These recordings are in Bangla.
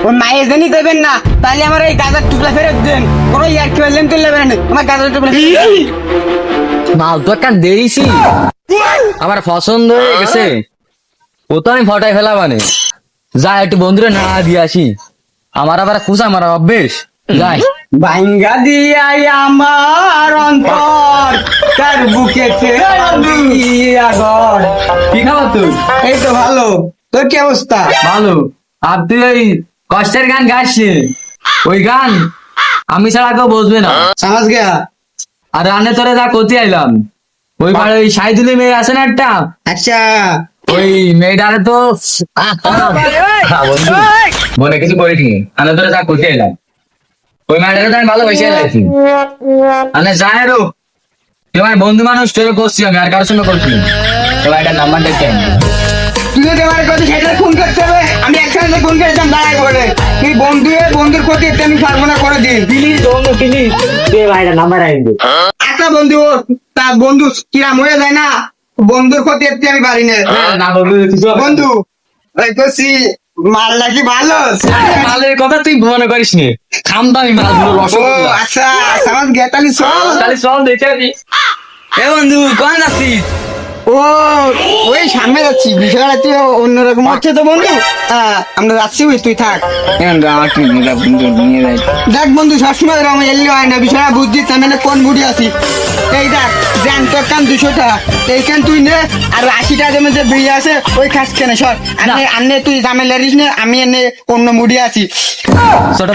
ওর মায়ের জানি দেবেন না, তাহলে আমার এই গাজার টুকরা ফেরত দেন। কোনো ইয়ার কি বললেন তুললে বেরেন, আমার গাজার টুকরা ফেরত দেন। মাল তো একটা দিয়েছি, আমার পছন্দ হয়ে গেছে, ও তো আমি ফটাই ফেলা মানে যা একটু বন্ধুরে না দিয়ে আসি, আমার আবার কুচা মারা অভ্যেস, যাই। ভাঙ্গা দিয়াই আমার অন্তর, তার বুকে দিয়া ঘর। কি খাবো তুই? এই তো ভালো, তোর কি অবস্থা? ভালো। আর তুই ওই কষ্টের গান গাইছি, ওই গান আমি ছাড়া কেউ বুঝবে না। সমাজ গেয়া। আর রানে তোরে যা করতে আইলাম, ওই পাড়ে ওই সাইদুলি মেয়ে আছে না একটা, আচ্ছা, ওই মেয়েটারে তো বন্ধু মনে কিছু করিনি, আমি তোরে যা করতে এলাম, ওই মেয়েটারে তো আমি ভালোবেসে যাচ্ছি। মানে যাই রো, তোমার বন্ধু মানুষ তোরে করছি, আমি আর কারোর সঙ্গে করছি না। তোমার একটা নাম্বার দেখতে তুই যদি আমার কথা সেটা খুন করতে হবে, আমি একসাথে খুন করেছিলাম দাঁড়াই করে। তুই বন্ধুর ক্ষতি এতে আমি পারবো না করে দিন। প্লিজ বন্ধু প্লিজ, তুই ভাইটা নাম্বার আইন একটা বন্ধু তার বন্ধু কিরাম হয়ে যায় না, বন্ধুর ক্ষতি এতে আমি পারি না। না বন্ধু বন্ধু ওই করছি, মাল নাকি ভালো? মালের কথা তুই মনে করিস নি, খামদামি মালগুলো ও রসগোল্লা। আচ্ছা, আমার গেতালি চল। তাহলে চল দেখে আসি। এ বন্ধু কোন যাচ্ছিস? ও ওই সামনে যাচ্ছি, বিষয়টা তুই অন্যরকম হচ্ছে তো বন্ধু। আমরা যাচ্ছি, ওই তুই থাক। দেখ বন্ধু, সবসময় এরকম এলি হয় না, বিষয়টা বুঝছি আমি না কোন মুডি আছি। এই দেখ জ্যান তোর কান 200 টাকা, এইখান তুই নে, আর 80 টাকা দেবে যে বিয়ে আছে ওই খাস কেন সর। আনে তুই ঝামেলা রিস নে, আমি এনে অন্য মুডি আছি।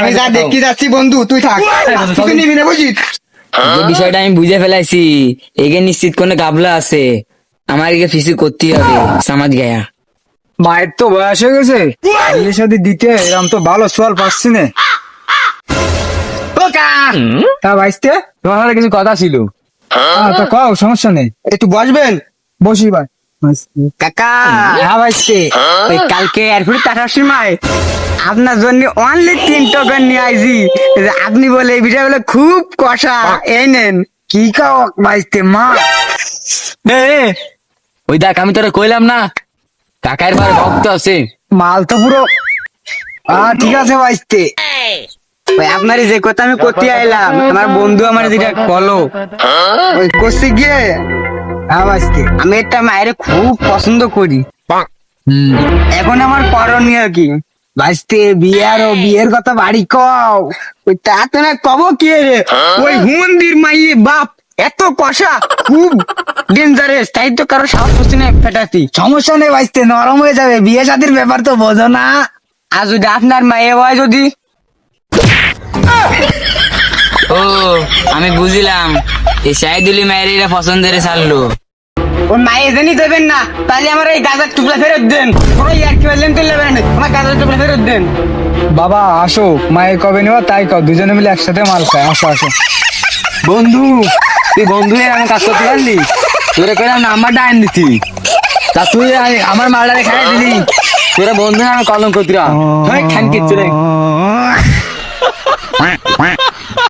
আমি যা দেখতে যাচ্ছি বন্ধু, তুই থাক, তুই নিবি না বুঝিস। যে বিষয়টা আমি বুঝে ফেলাইছি, এগে নিশ্চিত কোনো গাবলা আছে, আমার এগে ফিসি করতেই হবে সমাজ গায়া। মায়ের তো বয়স হয়ে গেছে, বিয়ে শাদী দিতে এরকম তো ভালো সোয়াল পাচ্ছি না। তা ভাইস্তে, তোমার সাথে কিছু কথা ছিল। তা কও, সমস্যা নেই, একটু বসবেন বসি ভাই। কাকা। হ্যাঁ ভাইস্তে, ওই কালকে এয়ারপোর্টে টাটার সময় আপনার জন্য অনলি 3 টোকেন নিয়ে আইছি। আপনি বলে এই বিষয় বলে খুব কষা, এই নেন। কি কাও ভাইস্তে মা? ওই দেখ আমি তোরা কইলাম না, কাকার বারে ভক্ত আছে। মাল তো পুরো ঠিক আছে ভাইস্তে। ওই আপনারই যে কথা আমি করতে আইলাম, আমার বন্ধু আমার যেটা কলো ওই করতে গিয়ে, হ্যাঁ ভাইস্তে, আমি একটা মায়ের খুব পছন্দ করি। এখন আমার করণীয় কি? ভাইস্তে বিয়ের কথা বাড়ি কও। ওই তা তো না কব কি রে, ওই হুমন্দির মাইয়ে বাপ এত কষা, খুব ডেঞ্জারাস, তাই তো কারো সাহস করছি না ফেটাতি। সমস্যা নেই ভাইস্তে, নরম হয়ে যাবে, বিয়ে শাদীর ব্যাপার তো বোঝো না। আর যদি আপনার মায়ে হয় যদি, ও আমি বুঝিলাম, এই সাইদুলি মায়ের এরা পছন্দের ছাড়লো। ওর মায়ে জানি দেবেন না, তাহলে আমার এই গাজার টুকরা ফেরত দেন। কোনো ইয়ার কি বললেন তুললে বেরেন, আমার গাজার টুকরা ফেরত দেন। বাবা আসো, মায়ের কবে নেওয়া তাই কও, দুজনে মিলে একসাথে মাল খাই, আসো আসো। বন্ধু তুই বন্ধু হয়ে আমি কাজ করতে পারলি, তোরে কইলাম নাম্বারটা আইন দিতি, তা তুই আমার মালটারে খাই দিলি, তোরা বন্ধু আমি কলম করতিরা খান কিচ্ছু নেই।